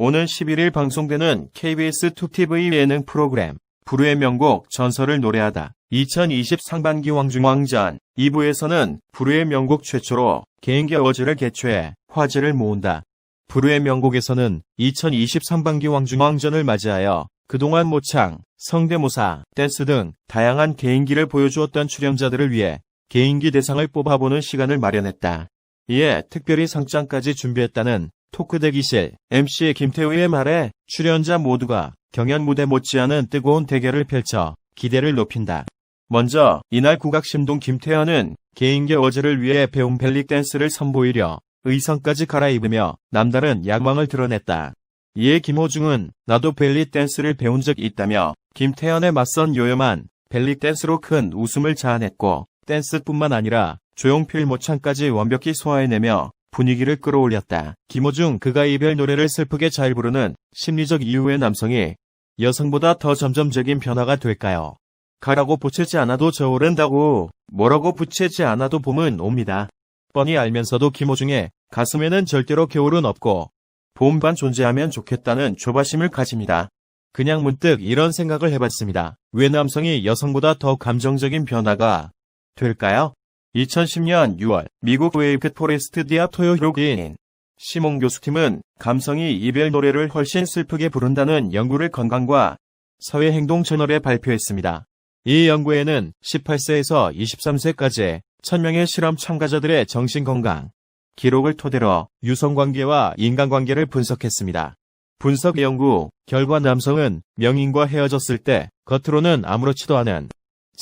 오는 11일 방송되는 KBS2TV 예능 프로그램 불후의 명곡 전설을 노래하다 2020 상반기 왕중왕전 2부에서는 불후의 명곡 최초로 개인기 어워즈를 개최해 화제를 모은다. 불후의 명곡에서는 2020 상반기 왕중왕전을 맞이하여 그동안 모창, 성대모사, 댄스 등 다양한 개인기를 보여주었던 출연자들을 위해 개인기 대상을 뽑아보는 시간을 마련했다. 이에 특별히 상장까지 준비했다는 토크 대기실 MC 김태우의 말에 출연자 모두가 경연 무대 못지않은 뜨거운 대결을 펼쳐 기대를 높인다. 먼저 이날 국악심동 김태현은 개인기 어워즈를 위해 배운 벨리 댄스를 선보이려 의상까지 갈아입으며 남다른 야망을 드러냈다. 이에 김호중은 나도 벨리 댄스를 배운 적이 있다며 김태현의 맞선 요염한 벨리 댄스로 큰 웃음을 자아냈고 댄스뿐만 아니라 조용필 모창까지 완벽히 소화해내며 분위기를 끌어올렸다. 김호중 그가 이별 노래를 슬프게 잘 부르는 심리적 이유의 남성이 여성보다 더 점점적인 변화가 될까요? 가라고 붙이지 않아도 저오른다고 뭐라고 붙이지 않아도 봄은 옵니다. 뻔히 알면서도 김호중의 가슴에는 절대로 겨울은 없고 봄만 존재하면 좋겠다는 조바심을 가집니다. 그냥 문득 이런 생각을 해봤습니다. 왜 남성이 여성보다 더 감정적인 변화가 될까요? 2010년 6월 미국 웨이크 포레스트 대학 토요히로기인 시몽 교수팀은 감성이 이별 노래를 훨씬 슬프게 부른다는 연구를 건강과 사회행동 저널에 발표했습니다. 이 연구에는 18세에서 23세까지 1000명의 실험 참가자들의 정신건강 기록을 토대로 유성관계와 인간관계를 분석했습니다. 분석 연구 결과 남성은 명인과 헤어졌을 때 겉으로는 아무렇지도 않은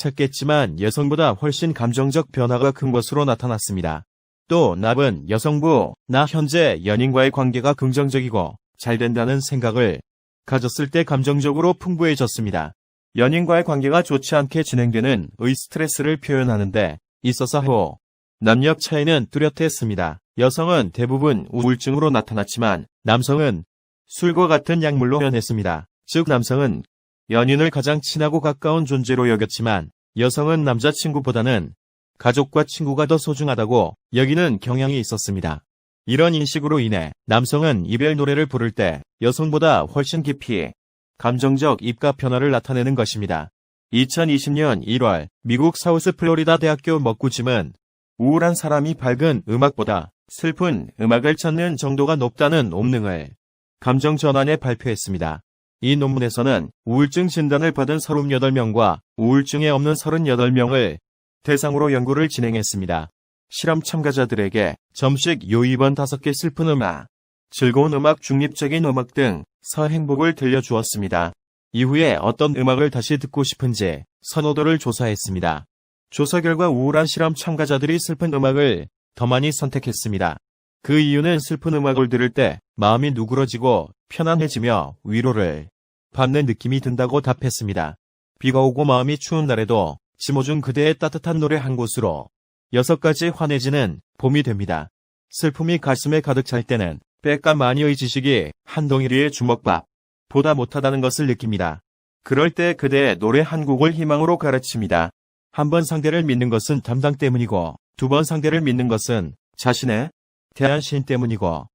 척했지만 여성보다 훨씬 감정적 변화가 큰 것으로 나타났습니다. 또 남은 여성부 나 현재 연인과의 관계가 긍정적이고 잘 된다는 생각을 가졌을 때 감정적으로 풍부해졌습니다. 연인과의 관계가 좋지 않게 진행되는 의 스트레스를 표현하는 데 있어서 남녀 차이는 뚜렷했습니다. 여성은 대부분 우울증으로 나타났지만 남성은 술과 같은 약물로 변했습니다. 즉 남성은 연인을 가장 친하고 가까운 존재로 여겼지만 여성은 남자친구보다는 가족과 친구가 더 소중하다고 여기는 경향이 있었습니다. 이런 인식으로 인해 남성은 이별 노래를 부를 때 여성보다 훨씬 깊이 감정적 입가 변화를 나타내는 것입니다. 2020년 1월 미국 사우스 플로리다 대학교 먹구짐은 우울한 사람이 밝은 음악보다 슬픈 음악을 찾는 정도가 높다는 논문을 감정 전환에 발표했습니다. 이 논문에서는 우울증 진단을 받은 38명과 우울증에 없는 38명을 대상으로 연구를 진행했습니다. 실험 참가자들에게 점식 요입원 5개 슬픈 음악, 즐거운 음악, 중립적인 음악 등 서행복을 들려주었습니다. 이후에 어떤 음악을 다시 듣고 싶은지 선호도를 조사했습니다. 조사 결과 우울한 실험 참가자들이 슬픈 음악을 더 많이 선택했습니다. 그 이유는 슬픈 음악을 들을 때 마음이 누그러지고 편안해지며 위로를 받는 느낌이 든다고 답했습니다. 비가 오고 마음이 추운 날에도 심호중 그대의 따뜻한 노래 한 곳으로 6가지 환해지는 봄이 됩니다. 슬픔이 가슴에 가득 찰 때는 빽까 마니의 지식이 한 덩이리의 주먹밥 보다 못하다는 것을 느낍니다. 그럴 때 그대의 노래 한 곡을 희망으로 가르칩니다. 한 번 상대를 믿는 것은 담당 때문이고 2번 상대를 믿는 것은 자신에 대한 신 때문이고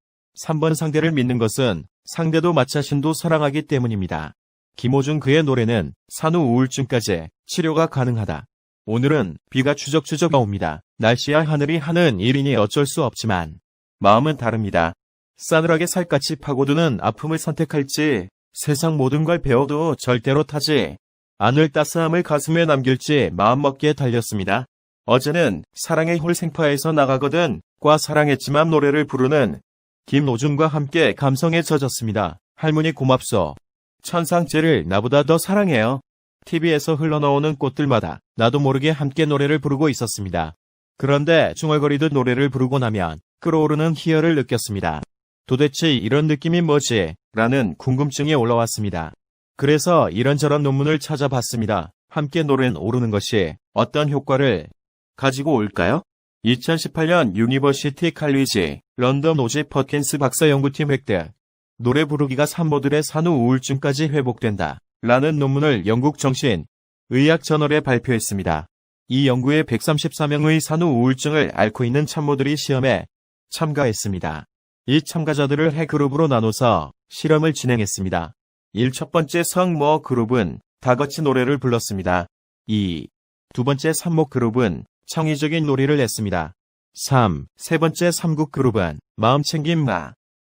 3번 상대를 믿는 것은 상대도 마차신도 사랑하기 때문입니다. 김호중 그의 노래는 산후 우울증까지 치료가 가능하다. 오늘은 비가 추적추적 옵니다. 날씨와 하늘이 하는 일이니 어쩔 수 없지만 마음은 다릅니다. 싸늘하게 살갗이 파고드는 아픔을 선택할지 세상 모든 걸 배워도 절대로 타지 않을 따스함을 가슴에 남길지 마음먹기에 달렸습니다. 어제는 사랑의 홀 생파에서 나가거든 과 사랑했지만 노래를 부르는 김호중과 함께 감성에 젖었습니다. 할머니 고맙소. 천상제를 나보다 더 사랑해요. TV에서 흘러나오는 꽃들마다 나도 모르게 함께 노래를 부르고 있었습니다. 그런데 중얼거리듯 노래를 부르고 나면 끓어오르는 희열을 느꼈습니다. 도대체 이런 느낌이 뭐지? 라는 궁금증이 올라왔습니다. 그래서 이런저런 논문을 찾아봤습니다. 함께 노래는 오르는 것이 어떤 효과를 가지고 올까요? 2018년 유니버시티 칼리지 런던 오지 퍼킨스 박사 연구팀 획득 노래 부르기가 산모들의 산후 우울증까지 회복된다 라는 논문을 영국 정신의학 저널에 발표했습니다. 이 연구에 134명의 산후 우울증을 앓고 있는 산모들이 시험에 참가했습니다. 이 참가자들을 해 그룹으로 나눠서 실험을 진행했습니다. 1. 첫 번째 성모 그룹은 다같이 노래를 불렀습니다. 2. 두 번째 삼목 그룹은 창의적인 놀이를 했습니다. 3. 세 번째 삼국 그룹은 마음챙김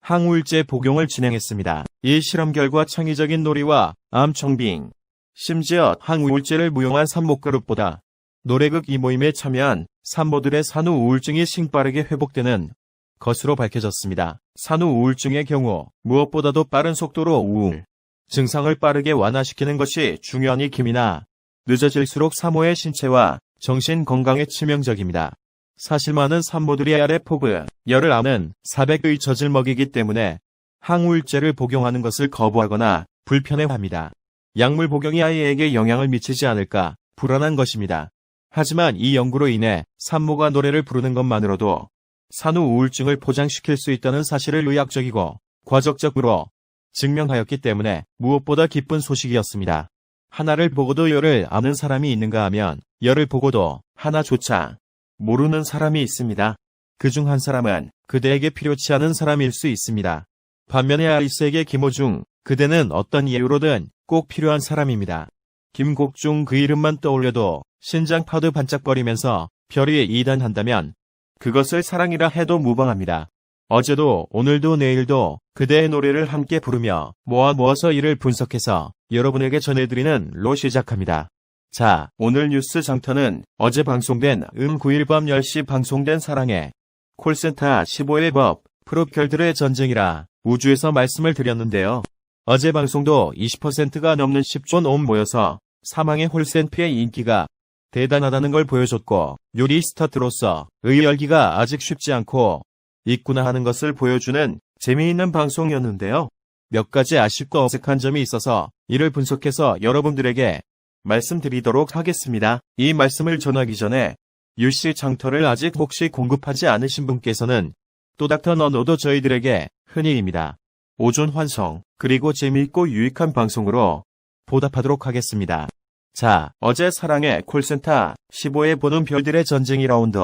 항우울제 복용을 진행했습니다. 이 실험 결과 창의적인 놀이와 암청빙, 심지어 항우울제를 무용한 삼목 그룹보다 노래극 이 모임에 참여한 산모들의 산후 우울증이 빠르게 회복되는 것으로 밝혀졌습니다. 산후 우울증의 경우 무엇보다도 빠른 속도로 우울 증상을 빠르게 완화시키는 것이 중요한 이 김이나 늦어질수록 산모의 신체와 정신 건강에 치명적입니다. 사실 많은 산모들이 아레포브, 열을 앓는 사백의 젖을 먹이기 때문에 항우울제를 복용하는 것을 거부하거나 불편해합니다. 약물 복용이 아이에게 영향을 미치지 않을까 불안한 것입니다. 하지만 이 연구로 인해 산모가 노래를 부르는 것만으로도 산후 우울증을 포장시킬 수 있다는 사실을 의학적이고 과학적으로 증명하였기 때문에 무엇보다 기쁜 소식이었습니다. 하나를 보고도 열을 앓는 사람이 있는가 하면 열을 보고도 하나조차 모르는 사람이 있습니다. 그중 한 사람은 그대에게 필요치 않은 사람일 수 있습니다. 반면에 아리스에게 김호중, 그대는 어떤 이유로든 꼭 필요한 사람입니다. 김곡중 그 이름만 떠올려도 심장파도 반짝거리면서 별이 이단한다면 그것을 사랑이라 해도 무방합니다. 어제도 오늘도 내일도 그대의 노래를 함께 부르며 모아서 이를 분석해서 여러분에게 전해드리는 로 시작합니다. 자, 오늘 뉴스 장터는 어제 방송된 9일 밤 10시 방송된 사랑의 콜센터 15의 법, 프로별들의 전쟁이라 우주에서 말씀을 드렸는데요. 어제 방송도 20%가 넘는 10조 온 모여서 사망의 콜센터의 인기가 대단하다는 걸 보여줬고 요리 스타트로서 의 열기가 아직 쉽지 않고 있구나 하는 것을 보여주는 재미있는 방송이었는데요. 몇 가지 아쉽고 어색한 점이 있어서 이를 분석해서 여러분들에게 말씀드리도록 하겠습니다. 이 말씀을 전하기 전에 유씨 장터를 아직 혹시 공급하지 않으신 분께서는 또닥터 너노도 저희들에게 흔히입니다. 오존 환성 그리고 재미있고 유익한 방송으로 보답하도록 하겠습니다. 자, 어제 사랑의 콜센터 15에 보는 별들의 전쟁이 라운드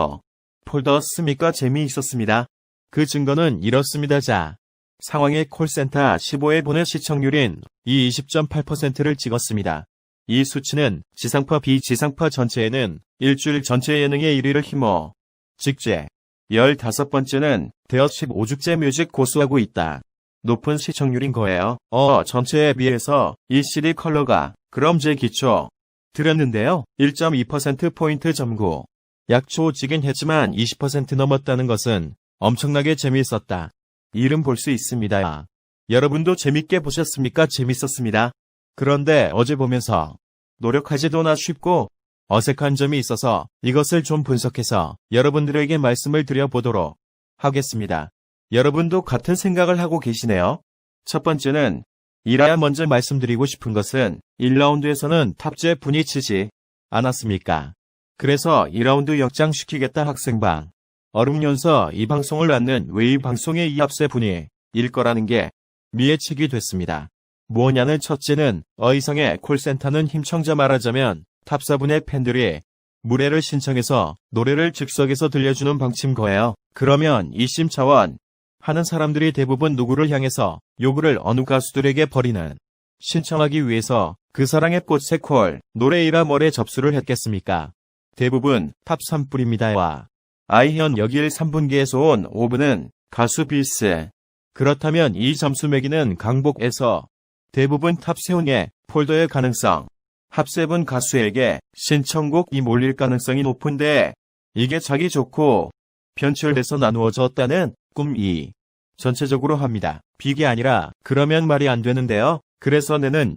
폴더스미가 재미있었습니다. 그 증거는 이렇습니다. 자, 상황의 콜센터 15에 보는 시청률인 20.8%를 찍었습니다. 이 수치는 지상파 비지상파 전체에는 일주일 전체 예능의 1위를 힘어 직제 15번째는 대여 15주째 뮤직 고수하고 있다. 높은 시청률인 거예요. 전체에 비해서 이 CD 컬러가 그럼 제 기초 드렸는데요. 1.2%포인트 점구. 약초지긴 했지만 20% 넘었다는 것은 엄청나게 재미있었다. 이름 볼 수 있습니다. 여러분도 재밌게 보셨습니까? 재밌었습니다. 그런데 어제 보면서 노력하지도나 쉽고 어색한 점이 있어서 이것을 좀 분석해서 여러분들에게 말씀을 드려보도록 하겠습니다. 여러분도 같은 생각을 하고 계시네요. 첫 번째는 이라야 먼저 말씀드리고 싶은 것은 1라운드에서는 탑재 분이 치지 않았습니까? 그래서 2라운드 역장시키겠다 학생방. 얼음연서 이 방송을 낳는 웨이 방송의 이 앞세 분이 일 거라는 게 미해치기 됐습니다. 뭐냐는 첫째는 어이성의 콜센터는 힘청자 말하자면 탑사분의 팬들이 무례를 신청해서 노래를 즉석에서 들려주는 방침 거예요. 그러면 이심 차원 하는 사람들이 대부분 누구를 향해서 요구를 어느 가수들에게 벌이는 신청하기 위해서 그 사랑의 꽃의 콜 노래이라 뭐래 접수를 했겠습니까? 대부분 탑 3뿔입니다와 아이현 여길 3분기에서 온 5분은 가수 빌스. 그렇다면 이 점수 매기는 강복에서 대부분 탑 세운의 폴더의 가능성. 합세분 가수에게 신청곡이 몰릴 가능성이 높은데 이게 자기 좋고 편출돼서 나누어졌다는 꿈이 전체적으로 합니다. 비게 아니라 그러면 말이 안 되는데요. 그래서 내는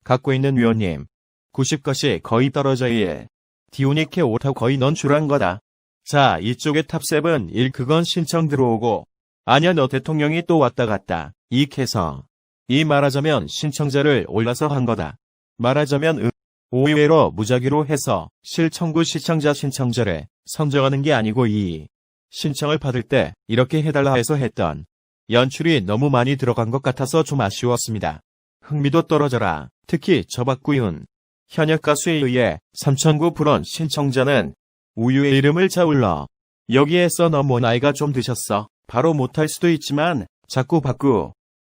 갖고 있는 위원님 90것이 거의 떨어져 1. 디오니케 5타 거의 넌 줄한 거다. 자, 이쪽에 탑7 1 그건 신청 들어오고 아냐 너 대통령이 또 왔다 갔다. 이 캐서 이 말하자면 신청자를 올라서 한 거다. 말하자면 5회로 무작위로 해서 실청구 시청자 신청자를 선정하는 게 아니고 이 신청을 받을 때 이렇게 해달라 해서 했던 연출이 너무 많이 들어간 것 같아서 좀 아쉬웠습니다. 흥미도 떨어져라. 특히 저박구윤 현역 가수에 의해 3,009 불원 신청자는 우유의 이름을 자울러 여기에서 너 뭐 나이가 좀 드셨어. 바로 못할 수도 있지만 자꾸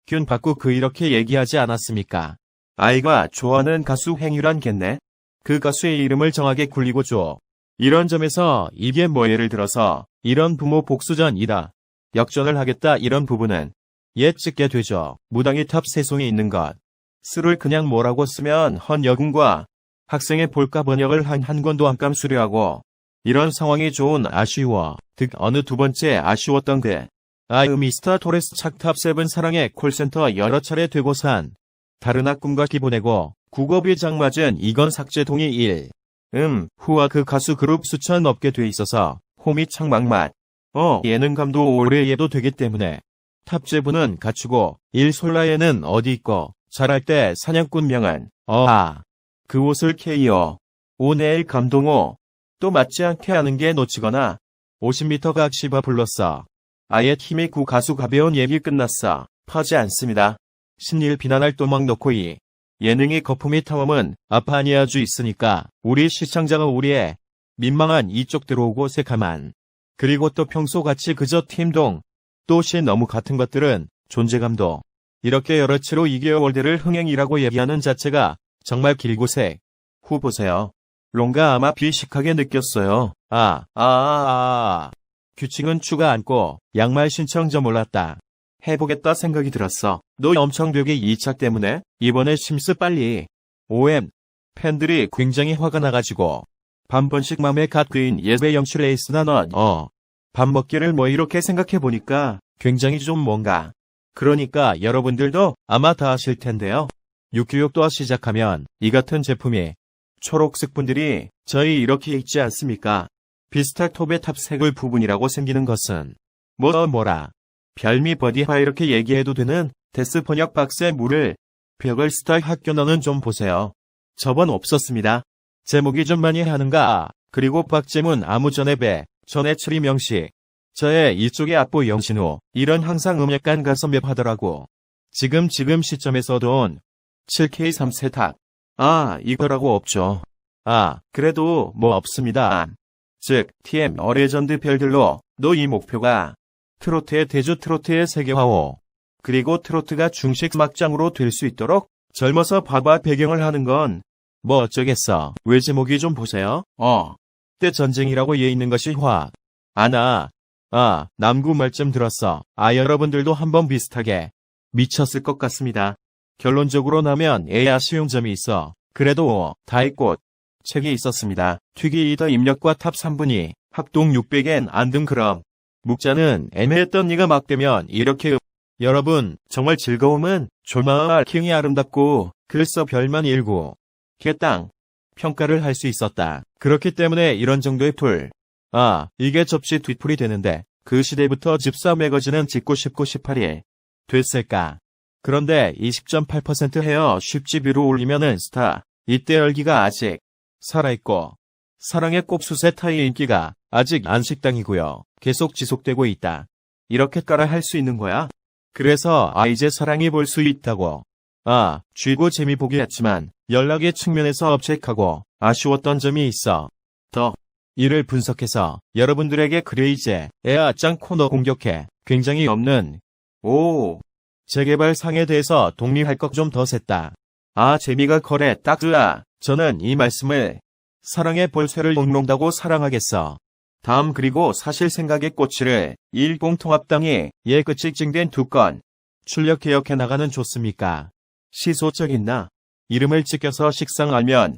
균 받고 이렇게 얘기하지 않았습니까? 아이가 좋아하는 가수 행유란겠네. 그 가수의 이름을 정하게 굴리고 줘. 이런 점에서 이게 뭐 예를 들어서 이런 부모 복수전이다. 역전을 하겠다 이런 부분은 찍게 되죠. 무당이 탑 세송이 있는 것. 스를 그냥 뭐라고 쓰면 헌여군과 학생의 볼까 번역을 한 권도 한감 수료하고 이런 상황이 좋은 아쉬워. 득 어느 두 번째 아쉬웠던 게 미스터 토레스 착탑 세븐 사랑의 콜센터 여러 차례 되고 산 다른 학군과 기보내고 국어비 장맞은 이건 삭제 동의 1. 후와 그 가수 그룹 수천 넘게 돼 있어서 홈이 창막맛. 예능감도 오래 해도 되기 때문에 탑제부는 갖추고 1 솔라에는 어디 있고 잘할 때 사냥꾼 명한 그 옷을 K요. 5 내일 감동호. 또 맞지 않게 하는 게 놓치거나 50m 각 씹어 불렀어. 아예 팀이 구 가수 가벼운 얘기 끝났어. 퍼지 않습니다. 신일 비난할 또막 놓고 예능이 거품이 탐험은 아파니아주 있으니까 우리 시청자가 우리의 민망한 이쪽 들어오고 새카만. 그리고 또 평소같이 그저 팀동 또시 너무 같은 것들은 존재감도 이렇게 여러 채로 2개월대를 흥행이라고 얘기하는 자체가 정말 길고 색. 후 보세요. 롱가 아마 비식하게 느꼈어요. 규칙은 추가 않고 양말 신청저 몰랐다. 해보겠다 생각이 들었어. 너 엄청 되게 2차 때문에 이번에 심스 빨리. OM 팬들이 굉장히 화가 나가지고 반번씩 맘에 갓 그인 예배 연출 에이스나 넌 밥 먹기를 뭐 이렇게 생각해보니까 굉장히 좀 뭔가. 그러니까 여러분들도 아마 다 아실 텐데요. 육교육도 시작하면 이 같은 제품이 초록색 분들이 저희 이렇게 읽지 않습니까? 비스타 톱의 탑색을 부분이라고 생기는 것은 뭐라 별미 버디화 이렇게 얘기해도 되는 데스 번역 박스의 물을 벽을 스타 학교 너는 좀 보세요. 저번 없었습니다. 제목이 좀 많이 하는가. 그리고 박재문 아무 전에 전에 추리 명시. 저의 이쪽에 앞보 영신호 이런 항상 음약간 가서 몇 하더라고. 지금 시점에서도 온 7K 3세탁. 이거라고 없죠. 그래도 뭐 없습니다. 즉 TM 어레전드 별들로 너 이 목표가 트로트의 대주 트로트의 세계화호 그리고 트로트가 중식 막장으로 될 수 있도록 젊어서 봐봐 배경을 하는 건 뭐 어쩌겠어. 왜 제목이 좀 보세요. 때 전쟁이라고 얘 있는 것이 남구 말쯤 들었어. 여러분들도 한번 비슷하게 미쳤을 것 같습니다. 결론적으로 나면 아쉬운 점이 있어. 그래도 다이꽃 책이 있었습니다. 튀기이더 입력과 탑 3분이 합동 600엔 안 등 그럼. 묵자는 애매했던 니가 막 되면 이렇게 여러분 정말 즐거움은 졸마을 킹이 아름답고 글써 별만 일구 개땅 평가를 할 수 있었다. 그렇기 때문에 이런 정도의 풀 이게 접시 뒤풀이 되는데 그 시대부터 집사 매거진은 짓고 싶고 18일 됐을까. 그런데 20.8% 헤어 쉽지 뷰로 올리면은 스타 이때 열기가 아직 살아있고 사랑의 꼽수세 타의 인기가 아직 안 식당이고요. 계속 지속되고 있다. 이렇게 깔아 할 수 있는 거야? 그래서 이제 사랑이 볼 수 있다고. 쥐고 재미 보기 했지만 연락의 측면에서 업체하고 아쉬웠던 점이 있어. 더 이를 분석해서 여러분들에게 그래 이제 짱 코너 공격해. 굉장히 없는 재개발 상에 대해서 독립할 것 좀 더 셌다. 재미가 거래 딱 저는 이 말씀을 사랑의 볼쇠를 녹는다고 사랑하겠어. 다음 그리고 사실 생각의 꼬치를 일공통합당이 끝이 찡된 2건 출력 개혁해 나가는 좋습니까? 시소적 있나? 이름을 찍혀서 식상 알면